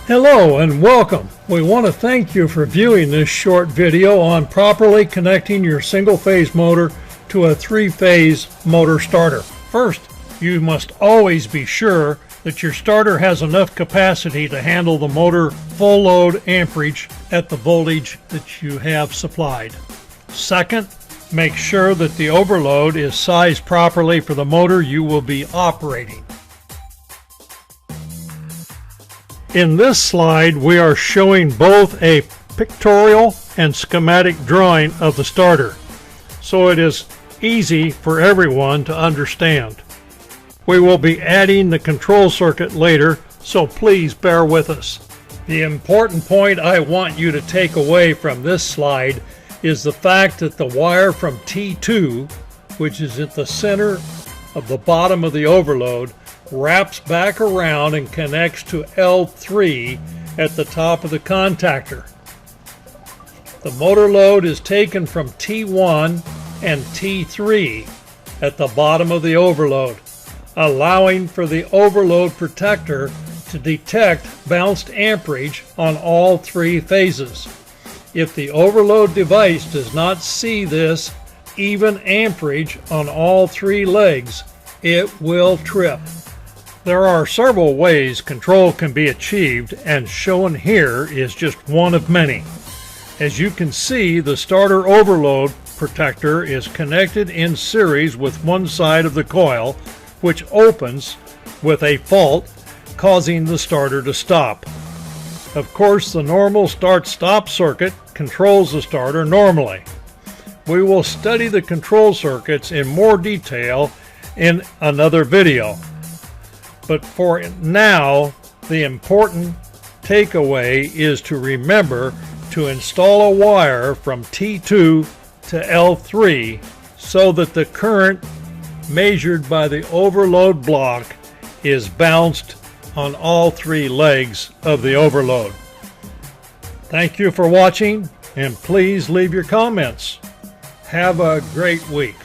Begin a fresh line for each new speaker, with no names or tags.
Hello and welcome. We want to thank you for viewing this short video on properly connecting your single-phase motor to a three-phase motor starter. First, you must always be sure that your starter has enough capacity to handle the motor full load amperage at the voltage that you have supplied. Second, make sure that the overload is sized properly for the motor you will be operating. In this slide, we are showing both a pictorial and schematic drawing of the starter, so it is easy for everyone to understand. We will be adding the control circuit later, so please bear with us. The important point I want you to take away from this slide is the fact that the wire from T2, which is at the center of the bottom of the overload, wraps back around and connects to L3 at the top of the contactor. The motor load is taken from T1 and T3 at the bottom of the overload, allowing for the overload protector to detect bounced amperage on all three phases. If the overload device does not see this even amperage on all three legs, it will trip. There are several ways control can be achieved, and shown here is just one of many. As you can see, the starter overload protector is connected in series with one side of the coil, which opens with a fault, causing the starter to stop. Of course, the normal start-stop circuit controls the starter normally. We will study the control circuits in more detail in another video. But for now, the important takeaway is to remember to install a wire from T2 to L3 so that the current measured by the overload block is bounced on all three legs of the overload. Thank you for watching, and please leave your comments. Have a great week.